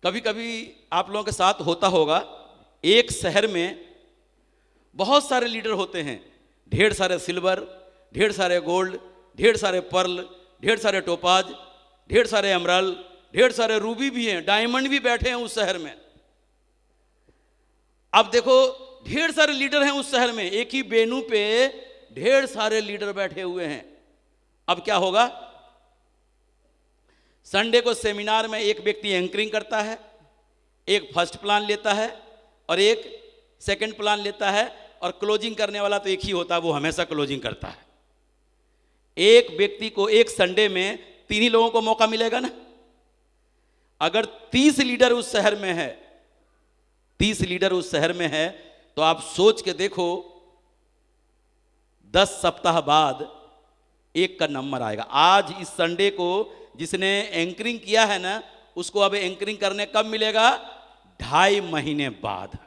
कभी कभी आप लोगों के साथ होता होगा, एक शहर में बहुत सारे लीडर होते हैं, ढेर सारे सिल्वर, ढेर सारे गोल्ड, ढेर सारे पर्ल, ढेर सारे टोपाज, ढेर सारे एमराल्ड, ढेर सारे रूबी भी हैं, डायमंड भी बैठे हैं उस शहर में। अब देखो, ढेर सारे लीडर हैं उस शहर में, एक ही वेन्यू पे ढेर सारे लीडर बैठे हुए हैं। अब क्या होगा? संडे को सेमिनार में एक व्यक्ति एंकरिंग करता है, एक फर्स्ट प्लान लेता है और एक सेकंड प्लान लेता है, और क्लोजिंग करने वाला तो एक ही होता है, वो हमेशा क्लोजिंग करता है। एक व्यक्ति को एक संडे में 3 ही लोगों को मौका मिलेगा ना। अगर 30 लीडर उस शहर में है, 30 लीडर उस शहर में है, तो आप सोच के देखो 10 सप्ताह बाद एक का नंबर आएगा। आज इस संडे को जिसने एंकरिंग किया है ना, उसको अब एंकरिंग करने कब मिलेगा? 2.5 महीने बाद।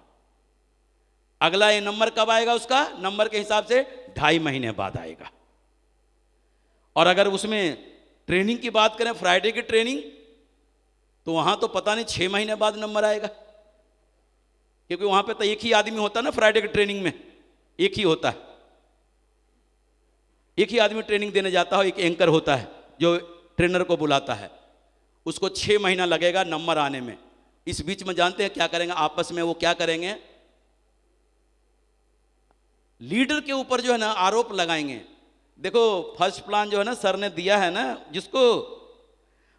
अगला ये नंबर कब आएगा? उसका नंबर के हिसाब से 2.5 महीने बाद आएगा। और अगर उसमें ट्रेनिंग की बात करें, फ्राइडे की ट्रेनिंग, तो वहां तो पता नहीं 6 महीने बाद नंबर आएगा, क्योंकि वहां पे तो एक ही आदमी होता है ना। फ्राइडे की ट्रेनिंग में एक ही होता है, एक ही आदमी ट्रेनिंग देने जाता है, एक एंकर होता है जो ट्रेनर को बुलाता है। उसको 6 महीना लगेगा नंबर आने में। इस बीच में जानते हैं क्या करेंगे? आपस में वो क्या करेंगे? लीडर के ऊपर जो है ना आरोप लगाएंगे। देखो, फर्स्ट प्लान जो है ना सर ने दिया है ना, जिसको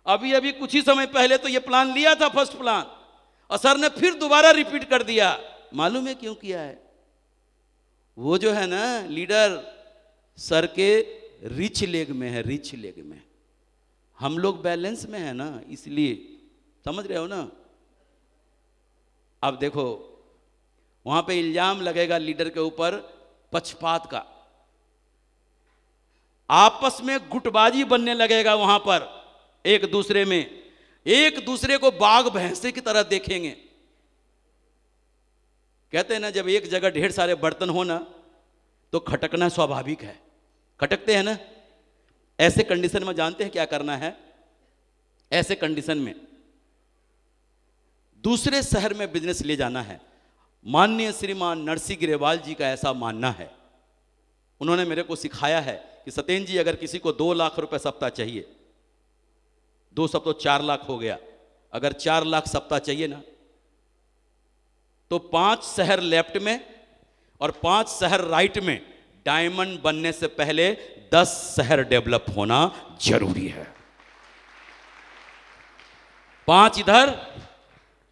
अभी अभी कुछ ही समय पहले तो ये प्लान लिया था फर्स्ट प्लान, और सर ने फिर दोबारा रिपीट कर दिया। मालूम है क्यों किया है? वो जो है ना लीडर सर के रिच लेग में है, रिच लेग में। हम लोग बैलेंस में है ना, इसलिए। समझ रहे हो ना? अब देखो, वहां पे इल्जाम लगेगा लीडर के ऊपर पक्षपात का, आपस में गुटबाजी बनने लगेगा वहां पर। एक दूसरे में, एक दूसरे को बाघ भैंसे की तरह देखेंगे। कहते हैं ना, जब एक जगह ढेर सारे बर्तन हो ना, तो खटकना स्वाभाविक है, खटकते हैं ना। ऐसे कंडीशन में जानते हैं क्या करना है? ऐसे कंडीशन में दूसरे शहर में बिजनेस ले जाना है। माननीय श्रीमान नरसिंह ग्रेवाल जी का ऐसा मानना है, उन्होंने मेरे को सिखाया है कि सत्येंद्र जी, अगर किसी को 2 लाख रुपए सप्ताह चाहिए, 2 सप्ताह 4 लाख हो गया, अगर 4 लाख सप्ताह चाहिए ना, तो 5 शहर लेफ्ट में और 5 शहर राइट में डायमंड बनने से पहले 10 शहर डेवलप होना जरूरी है। 5 इधर,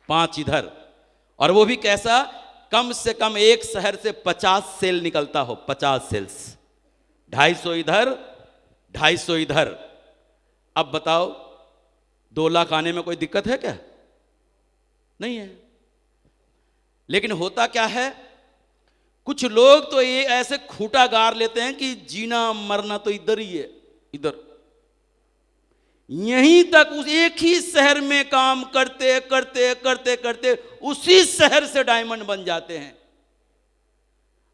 5 इधर, और वो भी कैसा? कम से कम एक शहर से 50 सेल निकलता हो, 50 सेल्स, 250 इधर, 250 इधर। अब बताओ, 2 लाख आने में कोई दिक्कत है क्या? नहीं है। लेकिन होता क्या है, कुछ लोग तो ये ऐसे खूंटा गार लेते हैं कि जीना मरना तो इधर ही है, इधर। यहीं तक उस एक ही शहर में काम करते करते करते करते उसी शहर से डायमंड बन जाते हैं।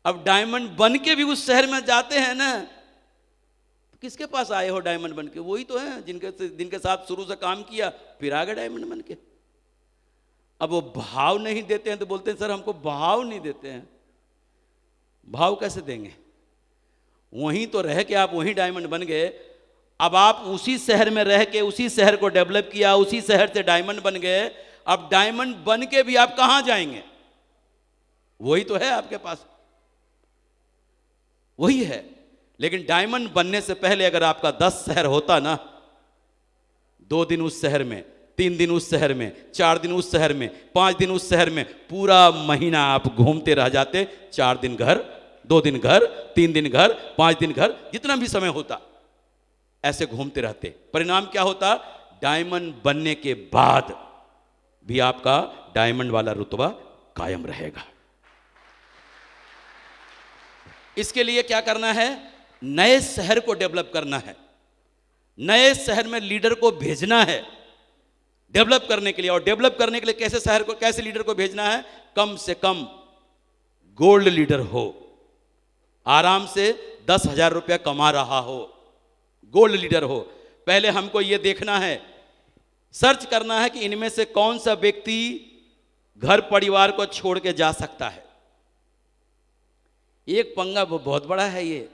अब डायमंड बन के भी उस शहर में जाते हैं ना, तो किसके पास आए हो डायमंड बन के? वही तो है जिनके साथ शुरू से काम किया, फिर आ गए डायमंड बन के। अब वो भाव नहीं देते हैं तो बोलते हैं सर हमको भाव नहीं देते हैं। भाव कैसे देंगे? वहीं तो रह के आप वहीं डायमंड बन गए। अब आप उसी शहर में रह के उसी शहर को डेवलप किया, उसी शहर से डायमंड बन गए। अब डायमंड बन के भी आप कहां जाएंगे? वही तो है आपके पास, वही है। लेकिन डायमंड बनने से पहले अगर आपका 10 शहर होता ना, 2 दिन उस शहर में, 3 दिन उस शहर में, 4 दिन उस शहर में, 5 दिन उस शहर में, पूरा महीना आप घूमते रह जाते। 4 दिन घर, 2 दिन घर, 3 दिन घर, 5 दिन घर, जितना भी समय होता, ऐसे घूमते रहते। परिणाम क्या होता? डायमंड बनने के बाद भी आपका डायमंड वाला रुतबा कायम रहेगा। इसके लिए क्या करना है? नए शहर को डेवलप करना है, नए शहर में लीडर को भेजना है डेवलप करने के लिए। और डेवलप करने के लिए कैसे शहर को, कैसे लीडर को भेजना है? कम से कम गोल्ड लीडर हो, आराम से 10,000 रुपया कमा रहा हो, गोल्ड लीडर हो। पहले हमको यह देखना है सर्च करना है कि इनमें से कौन सा व्यक्ति घर परिवार को छोड़ के जा सकता है। एक पंगा बहुत बड़ा है ये,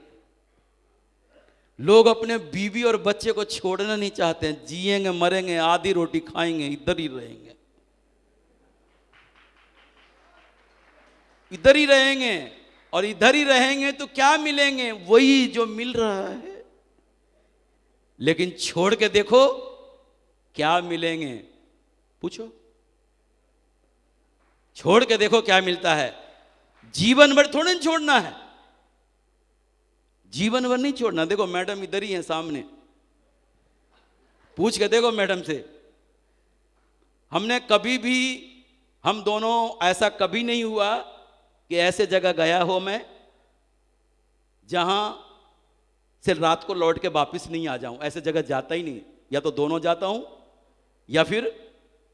लोग अपने बीवी और बच्चे को छोड़ना नहीं चाहते हैं। जिएंगे मरेंगे, आधी रोटी खाएंगे, इधर ही रहेंगे, इधर ही रहेंगे। और इधर ही रहेंगे तो क्या मिलेंगे? वही जो मिल रहा है। लेकिन छोड़ के देखो क्या मिलेंगे, पूछो। छोड़ के देखो क्या मिलता है। जीवन भर थोड़े नहीं छोड़ना है, जीवन भर नहीं छोड़ना। देखो मैडम इधर ही है सामने, पूछ के देखो मैडम से। हमने कभी भी, हम दोनों, ऐसा कभी नहीं हुआ कि ऐसे जगह गया हो मैं जहां से रात को लौट के वापस नहीं आ जाऊं। ऐसे जगह जाता ही नहीं, या तो दोनों जाता हूं या फिर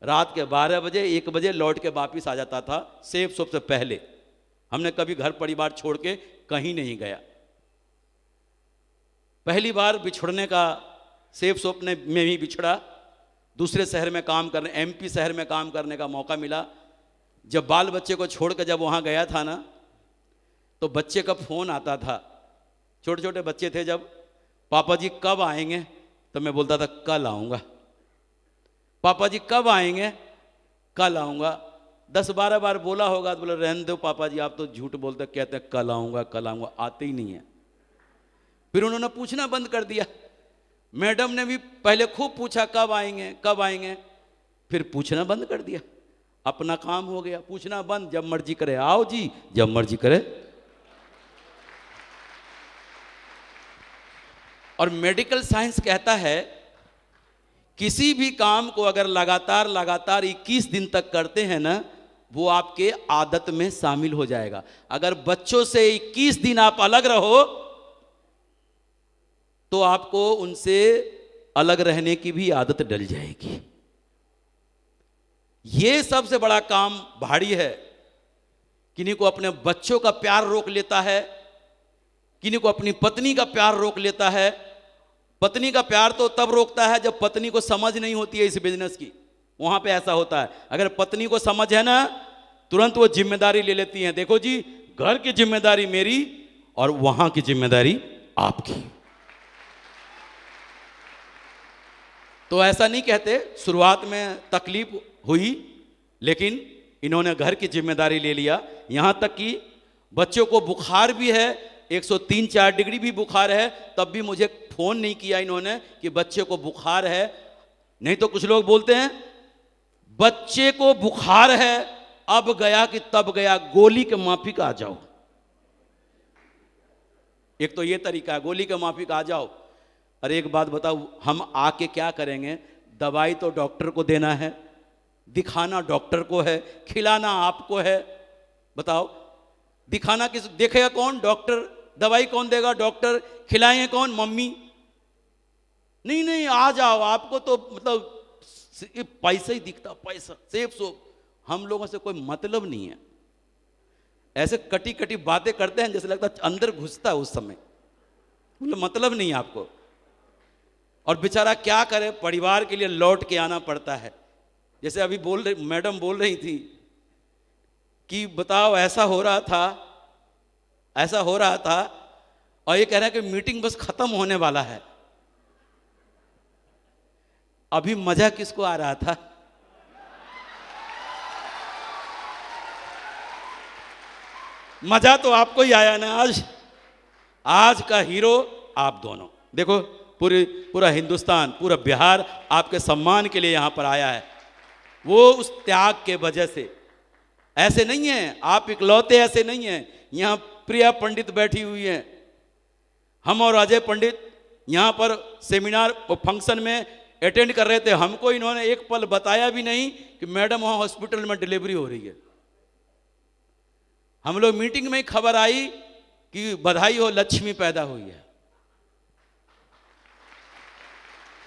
रात के 12 बजे 1 बजे लौट के वापस आ जाता था, सेफ सबसे पहले। हमने कभी घर परिवार छोड़ के कहीं नहीं गया। पहली बार बिछुड़ने का, सेफ सोप में भी बिछड़ा, दूसरे शहर में काम करने, एमपी शहर में काम करने का मौका मिला। जब बाल बच्चे को छोड़ कर जब वहाँ गया था ना, तो बच्चे का फ़ोन आता था, छोटे छोटे बच्चे थे जब, पापा जी कब आएंगे? तो मैं बोलता था कल आऊँगा। पापा जी कब आएंगे? कल आऊँगा। 10-12 बार बोला होगा तो बोला रहने दो पापा जी, आप तो झूठ बोलते, कहते हैं कल आऊँगा कल आऊँगा, आते ही नहीं है। फिर उन्होंने पूछना बंद कर दिया। मैडम ने भी पहले खूब पूछा कब आएंगे कब आएंगे, फिर पूछना बंद कर दिया। अपना काम हो गया, पूछना बंद, जब मर्जी करे आओ जी, जब मर्जी करे। और मेडिकल साइंस कहता है किसी भी काम को अगर लगातार 21 दिन तक करते हैं ना, वो आपके आदत में शामिल हो जाएगा। अगर बच्चों से 21 दिन आप अलग रहो तो आपको उनसे अलग रहने की भी आदत डल जाएगी। ये सबसे बड़ा काम भारी है। किन्हीं को अपने बच्चों का प्यार रोक लेता है, किन्हीं को अपनी पत्नी का प्यार रोक लेता है। पत्नी का प्यार तो तब रोकता है जब पत्नी को समझ नहीं होती है इस बिजनेस की, वहां पे ऐसा होता है। अगर पत्नी को समझ है ना, तुरंत वो जिम्मेदारी ले लेती हैं, देखो जी घर की जिम्मेदारी मेरी और वहां की जिम्मेदारी आपकी। तो ऐसा नहीं कहते, शुरुआत में तकलीफ हुई लेकिन इन्होंने घर की जिम्मेदारी ले लिया। यहां तक कि बच्चों को बुखार भी है, 103-4 डिग्री भी बुखार है, तब भी मुझे फोन नहीं किया इन्होंने कि बच्चे को बुखार है। नहीं तो कुछ लोग बोलते हैं बच्चे को बुखार है, अब गया कि तब गया, गोली के माफिक आ जाओ। एक तो ये तरीका है, गोली के माफिक आ जाओ। अरे एक बात बताओ, हम आके क्या करेंगे? दवाई तो डॉक्टर को देना है, दिखाना डॉक्टर को है, खिलाना आपको है। बताओ दिखाना किस देखेगा? कौन? डॉक्टर। दवाई कौन देगा? डॉक्टर। खिलाएंगे कौन? मम्मी। नहीं नहीं आ जाओ, आपको तो मतलब पैसा ही दिखता, पैसा, सेफ सोप। हम लोगों से कोई मतलब नहीं है। ऐसे कटी कटी बातें करते हैं जैसे लगता है अंदर घुसता है उस समय, मतलब नहीं है आपको। और बेचारा क्या करे, परिवार के लिए लौट के आना पड़ता है। जैसे अभी मैडम बोल रही थी कि बताओ ऐसा हो रहा था, ऐसा हो रहा था, और ये कह रहा है कि मीटिंग बस खत्म होने वाला है। अभी मजा किसको आ रहा था? मजा तो आपको ही आया ना। आज का हीरो आप दोनों। देखो पूरा हिंदुस्तान, पूरा बिहार आपके सम्मान के लिए यहां पर आया है, वो उस त्याग के वजह से। ऐसे नहीं है, आप इकलौते ऐसे नहीं हैं। यहां प्रिया पंडित बैठी हुई हैं, हम और अजय पंडित यहां पर सेमिनार फंक्शन में अटेंड कर रहे थे। हमको इन्होंने एक पल बताया भी नहीं कि मैडम वहां हॉस्पिटल में डिलीवरी हो रही है। हम लोग मीटिंग में ही खबर आई कि बधाई हो, लक्ष्मी पैदा हुई है,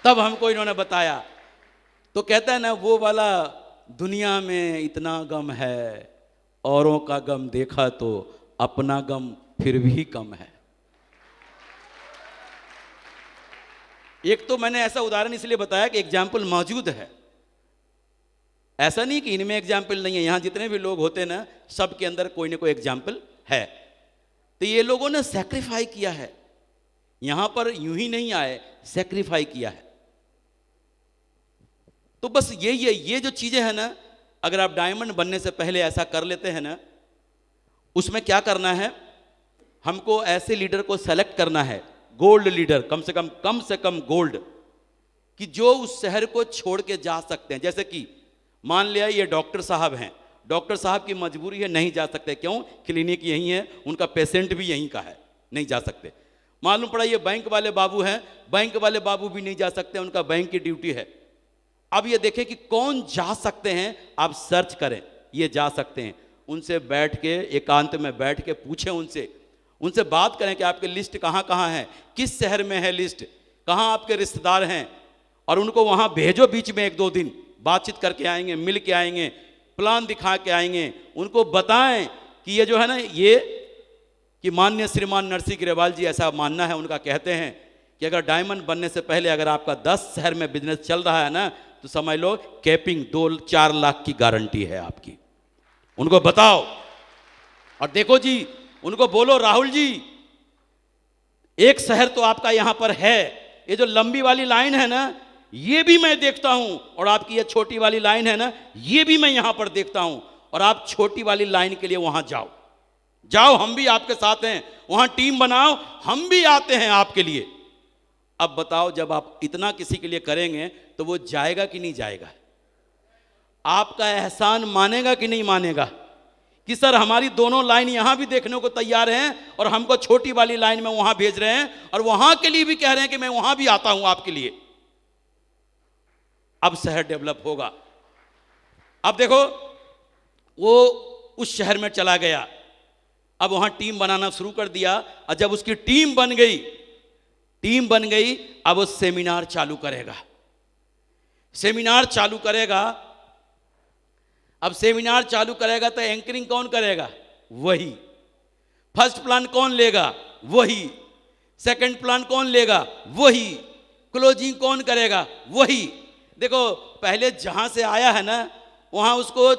तब हमको इन्होंने बताया। तो कहता है ना वो वाला, दुनिया में इतना गम है, औरों का गम देखा तो अपना गम फिर भी कम है। एक तो मैंने ऐसा उदाहरण इसलिए बताया कि एग्जाम्पल मौजूद है। ऐसा नहीं कि इनमें एग्जाम्पल नहीं है, यहाँ जितने भी लोग होते हैं ना, सबके अंदर कोई ना कोई एग्जाम्पल है। तो ये लोगों ने सेक्रीफाई किया है, यहाँ पर यूं ही नहीं आए, सेक्रीफाई किया है। तो बस ये जो चीजें हैं ना, अगर आप डायमंड बनने से पहले ऐसा कर लेते हैं ना, उसमें क्या करना है, हमको ऐसे लीडर को सेलेक्ट करना है, गोल्ड लीडर, कम से कम गोल्ड, कि जो उस शहर को छोड़ के जा सकते हैं। जैसे कि मान लिया ये डॉक्टर साहब हैं, डॉक्टर साहब की मजबूरी है, नहीं जा सकते। क्यों? क्लिनिक यहीं है, उनका पेशेंट भी यहीं का है, नहीं जा सकते। मालूम पड़ा ये बैंक वाले बाबू हैं, बैंक वाले बाबू भी नहीं जा सकते, उनका बैंक की ड्यूटी है। अब ये देखें कि कौन जा सकते हैं, आप सर्च करें, ये जा सकते हैं। उनसे बैठ के, एकांत में बैठ के पूछें उनसे बात करें कि आपके लिस्ट कहाँ कहाँ है, किस शहर में है लिस्ट, कहाँ आपके रिश्तेदार हैं, और उनको वहाँ भेजो। बीच में 1-2 दिन बातचीत करके आएंगे, मिल के आएंगे, प्लान दिखा के आएंगे। उनको बताएं कि ये जो है ना, ये कि माननीय श्रीमान नरसिंह ग्रेवाल जी ऐसा मानना है उनका, कहते हैं कि अगर डायमंड बनने से पहले अगर आपका 10 शहर में बिजनेस चल रहा है ना, तो समझ लो कैपिंग 2-4 लाख की गारंटी है आपकी। उनको बताओ, और देखो जी, उनको बोलो राहुल जी, एक शहर तो आपका यहां पर है, ये जो लंबी वाली लाइन है ना, ये भी मैं देखता हूं, और आपकी ये छोटी वाली लाइन है ना, ये भी मैं यहां पर देखता हूं, और आप छोटी वाली लाइन के लिए वहां जाओ, हम भी आपके साथ हैं, वहां टीम बनाओ, हम भी आते हैं आपके लिए। अब बताओ, जब आप इतना किसी के लिए करेंगे तो वो जाएगा कि नहीं जाएगा? आपका एहसान मानेगा कि नहीं मानेगा कि सर हमारी दोनों लाइन यहां भी देखने को तैयार हैं, और हमको छोटी वाली लाइन में वहां भेज रहे हैं, और वहां के लिए भी कह रहे हैं कि मैं वहां भी आता हूं आपके लिए। अब शहर डेवलप होगा। अब देखो, वो उस शहर में चला गया, अब वहां टीम बनाना शुरू कर दिया, और जब उसकी टीम बन गई, अब वो सेमिनार चालू करेगा। अब सेमिनार चालू करेगा तो एंकरिंग कौन करेगा? वही। फर्स्ट प्लान कौन लेगा? वही। सेकंड प्लान कौन लेगा? वही। क्लोजिंग कौन करेगा? वही। देखो, पहले जहां से आया है ना, वहां उसको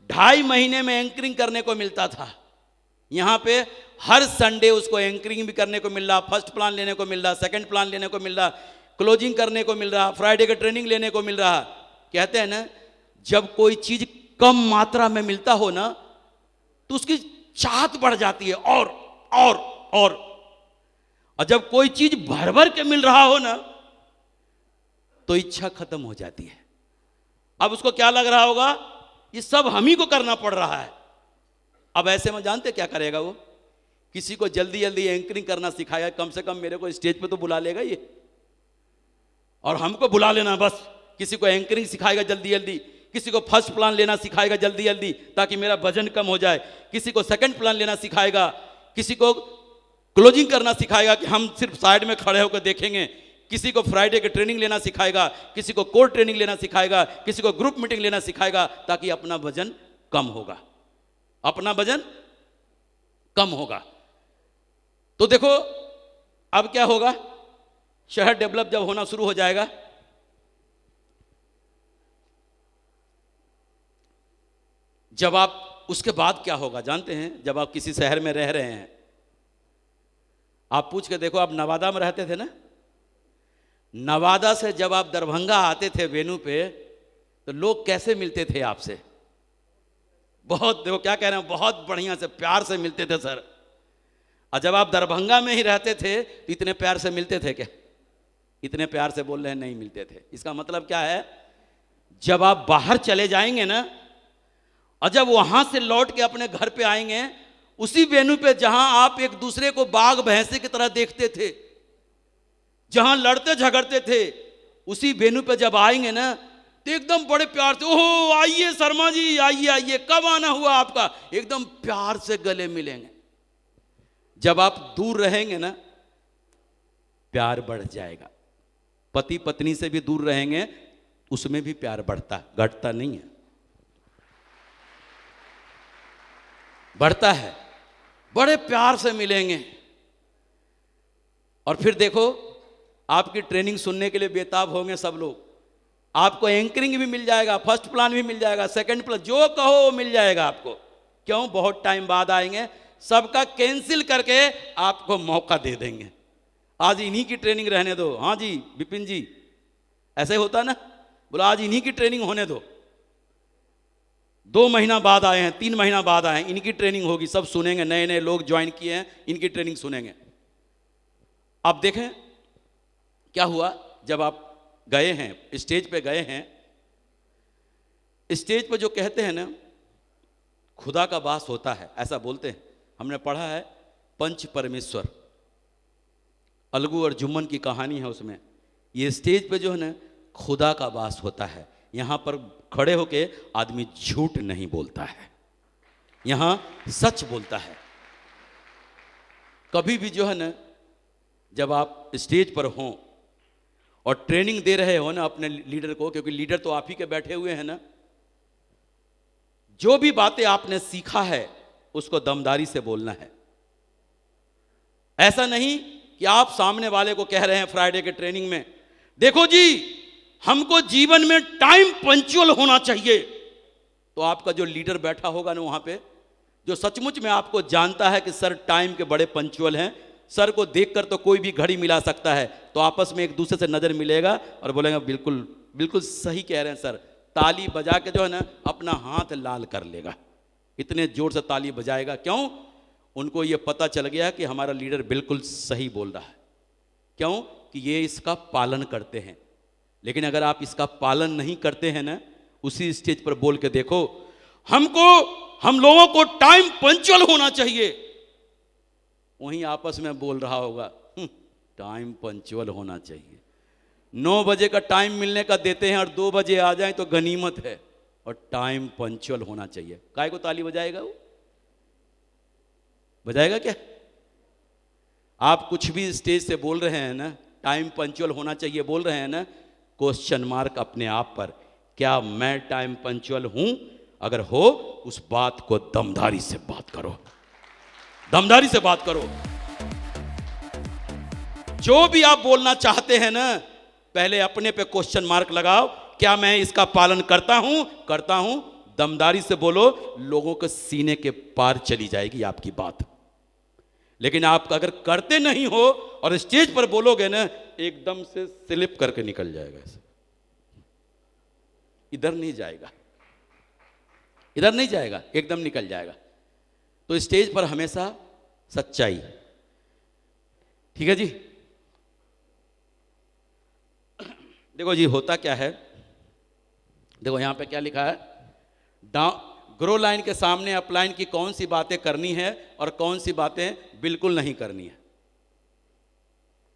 2.5 महीने में एंकरिंग करने को मिलता था। यहां पे हर संडे उसको एंकरिंग भी करने को मिल रहा, फर्स्ट प्लान लेने को मिल रहा, सेकंड प्लान लेने को मिल रहा, क्लोजिंग करने को मिल रहा, फ्राइडे का ट्रेनिंग लेने को मिल रहा। कहते हैं ना, जब कोई चीज कम मात्रा में मिलता हो ना, तो उसकी चाहत बढ़ जाती है, और जब कोई चीज भर भर के मिल रहा हो ना, तो इच्छा खत्म हो जाती है। अब उसको क्या लग रहा होगा, ये सब हम ही को करना पड़ रहा है। अब ऐसे में जानते क्या करेगा वो? किसी को जल्दी जल्दी एंकरिंग करना सिखाया, कम से कम मेरे को स्टेज पे तो बुला लेगा ये, और हमको बुला लेना बस। किसी को एंकरिंग सिखाएगा जल्दी जल्दी, किसी को फर्स्ट प्लान लेना सिखाएगा जल्दी जल्दी ताकि मेरा वजन कम हो जाए, किसी को सेकंड प्लान लेना सिखाएगा, किसी को क्लोजिंग करना सिखाएगा कि हम सिर्फ साइड में खड़े होकर देखेंगे, किसी को फ्राइडे की ट्रेनिंग लेना सिखाएगा, किसी को कोर ट्रेनिंग लेना सिखाएगा, किसी को ग्रुप मीटिंग लेना सिखाएगा, ताकि अपना वजन कम होगा, अपना वजन कम होगा। तो देखो अब क्या होगा, शहर डेवलप जब होना शुरू हो जाएगा, जब आप उसके बाद क्या होगा जानते हैं? जब आप किसी शहर में रह रहे हैं, आप पूछ के देखो, आप नवादा में रहते थे ना, नवादा से जब आप दरभंगा आते थे वेन्यू पे, तो लोग कैसे मिलते थे आपसे? बहुत, देखो क्या कह रहे हैं, बहुत बढ़िया से प्यार से मिलते थे सर। और जब आप दरभंगा में ही रहते थे तो इतने प्यार से मिलते थे क्या? इतने प्यार से बोल रहे हैं, नहीं मिलते थे। इसका मतलब क्या है, जब आप बाहर चले जाएंगे ना, और जब वहां से लौट के अपने घर पे आएंगे, उसी वेन्यू पे जहां आप एक दूसरे को बाघ भैंसे की तरह देखते थे, जहां लड़ते झगड़ते थे, उसी वेन्यू पे जब आएंगे ना, तो एकदम बड़े प्यार से, ओहो आइए शर्मा जी, आइए आइए, कब आना हुआ आपका, एकदम प्यार से गले मिलेंगे। जब आप दूर रहेंगे ना, प्यार बढ़ जाएगा। पति पत्नी से भी दूर रहेंगे, उसमें भी प्यार बढ़ता, घटता नहीं है, बढ़ता है। बड़े प्यार से मिलेंगे, और फिर देखो आपकी ट्रेनिंग सुनने के लिए बेताब होंगे सब लोग। आपको एंकरिंग भी मिल जाएगा, फर्स्ट प्लान भी मिल जाएगा, सेकंड प्लान, जो कहो वो मिल जाएगा आपको। क्यों? बहुत टाइम बाद आएंगे, सबका कैंसिल करके आपको मौका दे देंगे। आज इन्हीं की ट्रेनिंग रहने दो। हाँ जी विपिन जी, ऐसे होता ना, बोला आज इन्हीं की ट्रेनिंग होने दो। 2 महीना बाद आए हैं, 3 महीना बाद आए हैं, इनकी ट्रेनिंग होगी, सब सुनेंगे, नए नए लोग ज्वाइन किए हैं, इनकी ट्रेनिंग सुनेंगे। अब देखें क्या हुआ जब आप गए हैं, स्टेज पे गए हैं। स्टेज पे जो कहते हैं ना, खुदा का वास होता है, ऐसा बोलते हैं। हमने पढ़ा है पंच परमेश्वर, अलगू और जुम्मन की कहानी है उसमें। ये स्टेज पे जो है ना, खुदा का वास होता है। यहाँ पर खड़े होके आदमी झूठ नहीं बोलता है, यहाँ सच बोलता है। कभी भी जो है ना, जब आप स्टेज पर हों और ट्रेनिंग दे रहे हो ना अपने लीडर को, क्योंकि लीडर तो आप ही के बैठे हुए हैं ना, जो भी बातें आपने सीखा है उसको दमदारी से बोलना है। ऐसा नहीं कि आप सामने वाले को कह रहे हैं फ्राइडे के ट्रेनिंग में, देखो जी हमको जीवन में टाइम पंक्चुअल होना चाहिए। तो आपका जो लीडर बैठा होगा ना वहां पे, जो सचमुच में आपको जानता है कि सर टाइम के बड़े पंक्चुअल हैं, सर को देखकर तो कोई भी घड़ी मिला सकता है, तो आपस में एक दूसरे से नजर मिलेगा और बोलेगा बिल्कुल बिल्कुल सही कह रहे हैं सर। ताली बजा के जो है ना अपना हाथ लाल कर लेगा, इतने जोर से ताली बजाएगा। क्यों? उनको ये पता चल गया कि हमारा लीडर बिल्कुल सही बोल रहा है। क्यों? कि ये इसका पालन करते हैं। लेकिन अगर आप इसका पालन नहीं करते हैं ना, उसी स्टेज पर बोल के देखो, हम लोगों को टाइम पंक्चुअल होना चाहिए, वहीं आपस में बोल रहा होगा टाइम पंक्चुअल होना चाहिए। 9 बजे का टाइम मिलने का देते हैं और 2 बजे आ जाएं तो गनीमत है, और टाइम पंक्चुअल होना चाहिए। काय को ताली बजाएगा वो? बजाएगा क्या? आप कुछ भी स्टेज से बोल रहे हैं ना, टाइम पंक्चुअल होना चाहिए बोल रहे हैं ना, क्वेश्चन मार्क अपने आप पर, क्या मैं टाइम पंक्चुअल हूं? अगर हो उस बात को दमदारी से बात करो, दमदारी से बात करो। जो भी आप बोलना चाहते हैं ना, पहले अपने पे क्वेश्चन मार्क लगाओ, क्या मैं इसका पालन करता हूं? दमदारी से बोलो, लोगों के सीने के पार चली जाएगी आपकी बात। लेकिन आप अगर करते नहीं हो और स्टेज पर बोलोगे ना, एकदम से स्लिप करके निकल जाएगा, इधर नहीं जाएगा, इधर नहीं जाएगा, एकदम निकल जाएगा। तो स्टेज पर हमेशा सच्चाई। ठीक है जी। देखो जी होता क्या है, देखो यहां पे क्या लिखा है, ग्रो लाइन के सामने अपलाइन की कौन सी बातें करनी है और कौन सी बातें बिल्कुल नहीं करनी है,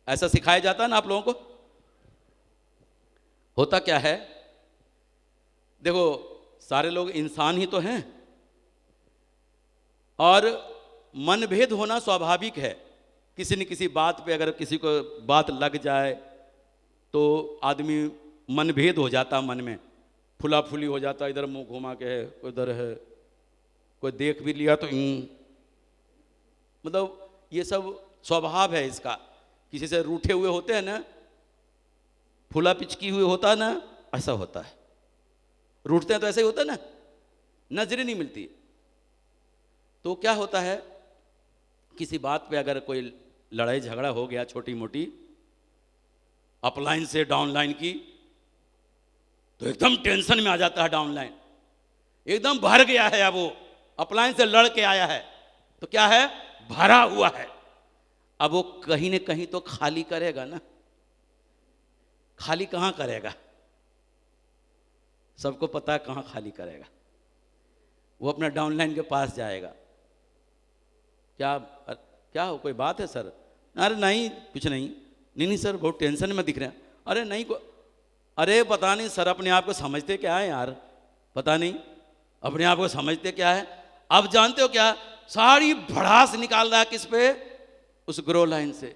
ऐसा सिखाया जाता है ना आप लोगों को। होता क्या है, देखो सारे लोग इंसान ही तो हैं और मनभेद होना स्वाभाविक है। किसी न किसी बात पे अगर किसी को बात लग जाए तो आदमी मनभेद हो जाता, मन में फुला फुली हो जाता, इधर मुंह घुमा के है, कोई इधर है, कोई देख भी लिया तो मतलब ये सब स्वभाव है इसका। किसी से रूठे हुए होते हैं ना, फुला पिचकी हुए होता है ना, ऐसा होता है। रूठते हैं तो ऐसा ही होता है ना, नजरें नहीं मिलती। तो क्या होता है, किसी बात पे अगर कोई लड़ाई झगड़ा हो गया छोटी मोटी, अपलाइन से डाउनलाइन की, तो एकदम टेंशन में आ जाता है डाउनलाइन, एकदम भर गया है, अब वो अपलाइन से लड़ के आया है तो क्या है, भरा हुआ है। अब वो कहीं न कहीं तो खाली करेगा ना, खाली कहां करेगा, सबको पता है कहां खाली करेगा। वो अपना डाउनलाइन के पास जाएगा, क्या हो, कोई बात है सर? अरे नहीं कुछ नहीं सर, बहुत टेंशन में दिख रहे हैं। अरे नहीं अरे पता नहीं सर, अपने आप को समझते क्या है यार, पता नहीं अपने आप को समझते क्या है। अब जानते हो क्या, सारी भड़ास निकाल रहा है किस पे, उस ग्रो लाइन से।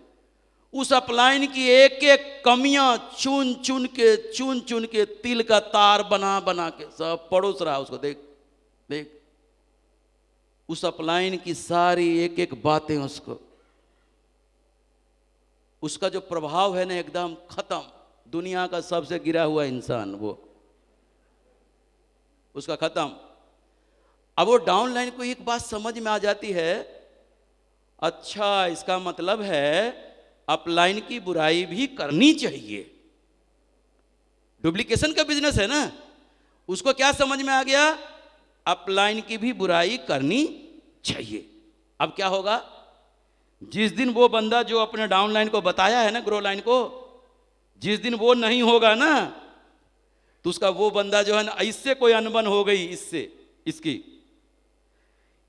उस अपलाइन की एक एक कमियां चुन चुन के तिल का तार बना बना के सब पड़ोस रहा है उसको। देख उस अपलाइन की सारी एक एक बातें, उसको उसका जो प्रभाव है ना एकदम खत्म, दुनिया का सबसे गिरा हुआ इंसान वो, उसका खत्म। अब वो डाउनलाइन को एक बात समझ में आ जाती है, अच्छा इसका मतलब है अपलाइन की बुराई भी करनी चाहिए। डुप्लीकेशन का बिजनेस है ना, उसको क्या समझ में आ गया, अपलाइन की भी बुराई करनी चाहिए। अब क्या होगा, जिस दिन वो बंदा जो अपने डाउनलाइन को बताया है ना, ग्रो लाइन को, जिस दिन वो नहीं होगा ना, तो उसका वो बंदा जो है ना, इससे कोई अनबन हो गई, इससे इसकी,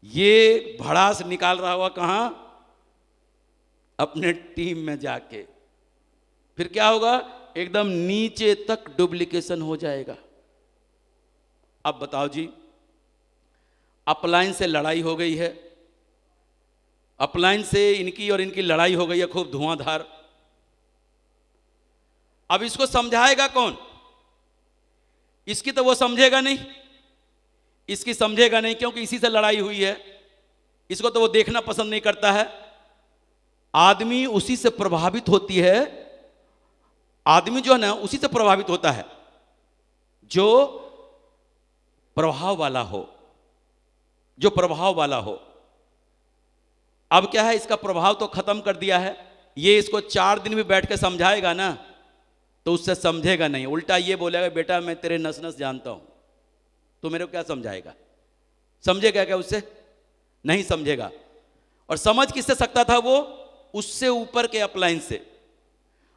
ये भड़ास निकाल रहा हुआ कहां, अपने टीम में जाके, फिर क्या होगा, एकदम नीचे तक डुप्लीकेशन हो जाएगा। अब बताओ जी, अपलाइन से लड़ाई हो गई है, अपलाइन से इनकी और इनकी लड़ाई हो गई है खूब धुआंधार। अब इसको समझाएगा कौन, इसकी तो वो समझेगा नहीं, इसकी समझेगा नहीं, क्योंकि इसी से लड़ाई हुई है, इसको तो वो देखना पसंद नहीं करता है। आदमी उसी से प्रभावित होती है, आदमी जो है ना उसी से प्रभावित होता है जो प्रभाव वाला हो, जो प्रभाव वाला हो। अब क्या है, इसका प्रभाव तो खत्म कर दिया है, ये इसको 4 दिन भी बैठ के समझाएगा ना तो उससे समझेगा नहीं, उल्टा ये बोलेगा बेटा मैं तेरे नस नस जानता हूं, तो मेरे को क्या समझाएगा, समझेगा क्या उससे, नहीं समझेगा। और समझ किससे सकता था वो, उससे ऊपर के अपलाइन से,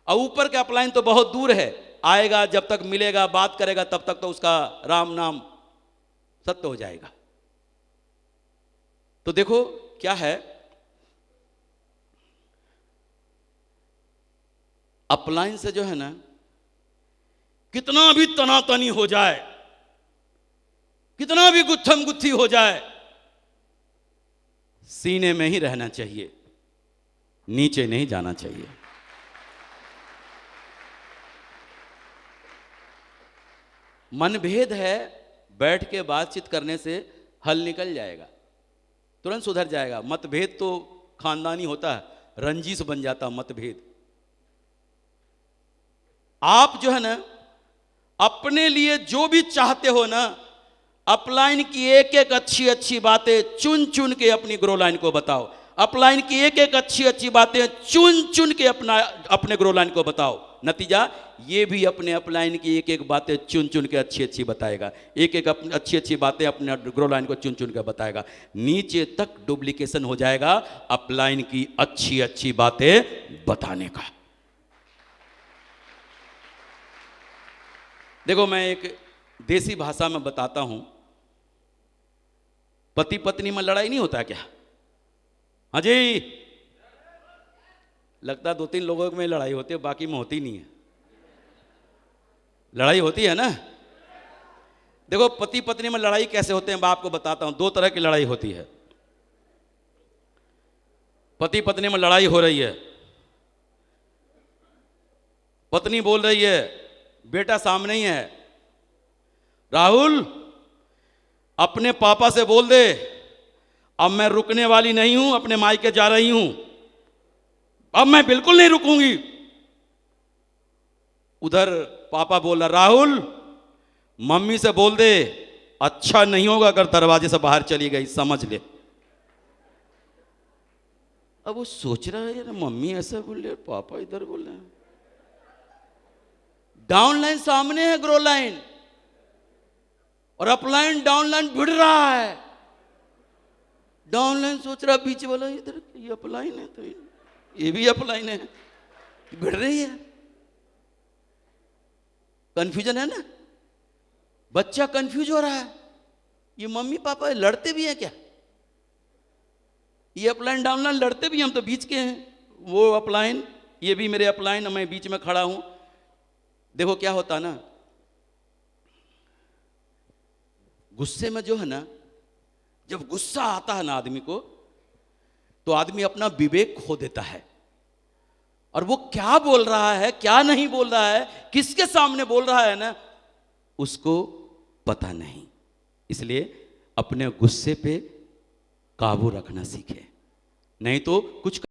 और ऊपर के अपलाइन तो बहुत दूर है, आएगा जब तक मिलेगा बात करेगा तब तक तो उसका राम नाम सत्य हो जाएगा। तो देखो क्या है, अपलाइन से जो है ना कितना भी तनातनी हो जाए, कितना भी गुत्थम गुत्थी हो जाए, सीने में ही रहना चाहिए, नीचे नहीं जाना चाहिए। मनभेद है, बैठ के बातचीत करने से हल निकल जाएगा, तुरंत सुधर जाएगा। मतभेद तो खानदानी होता है, रंजिश बन जाता मतभेद। आप जो है ना अपने लिए जो भी चाहते हो ना, अपलाइन की एक एक अच्छी अच्छी बातें चुन चुन के अपनी ग्रो लाइन को बताओ, अपलाइन की एक एक अच्छी अच्छी बातें चुन चुन के अपने ग्रो लाइन को बताओ। नतीजा ये भी अपने अपलाइन की एक एक बातें चुन चुन के अच्छी अच्छी बताएगा, एक एक अच्छी अच्छी बातें अपने ग्रो लाइन को चुन चुन के बताएगा, नीचे तक डुप्लीकेशन हो जाएगा अपलाइन की अच्छी अच्छी बातें बताने का। देखो मैं एक देसी भाषा में बताता हूं, पति पत्नी में लड़ाई नहीं होता क्या, हाँ जी, लगता 2-3 लोगों में लड़ाई होती है, बाकी में होती नहीं है, लड़ाई होती है ना। देखो पति पत्नी में लड़ाई कैसे होते हैं मैं आपको बताता हूं। 2 तरह की लड़ाई होती है। पति पत्नी में लड़ाई हो रही है, पत्नी बोल रही है, बेटा सामने ही है, राहुल अपने पापा से बोल दे अब मैं रुकने वाली नहीं हूं, अपने मायके जा रही हूं, अब मैं बिल्कुल नहीं रुकूंगी। उधर पापा बोला, राहुल मम्मी से बोल दे अच्छा नहीं होगा अगर दरवाजे से बाहर चली गई, समझ ले। अब वो सोच रहा है यार मम्मी ऐसा बोल रहे, पापा इधर बोल रहे हैं, डाउनलाइन सामने है ग्रो लाइन, और अपलाइन डाउनलाइन भिड़ रहा है। डाउनलाइन सोच रहा बीच वाला इधर ये अपलाइन है तो ये भी अपलाइन है, भिड़ रही है, कंफ्यूजन है ना, बच्चा कंफ्यूज हो रहा है, ये मम्मी पापा लड़ते भी हैं क्या, ये अपलाइन डाउनलाइन लड़ते भी, हम तो बीच के हैं, वो अपलाइन ये भी मेरे अपलाइन, मैं बीच में खड़ा हूं। देखो क्या होता ना, गुस्से में जो है ना, जब गुस्सा आता है ना आदमी को, तो आदमी अपना विवेक खो देता है, और वो क्या बोल रहा है क्या नहीं बोल रहा है, किसके सामने बोल रहा है ना, उसको पता नहीं। इसलिए अपने गुस्से पे काबू रखना सीखे, नहीं तो कुछ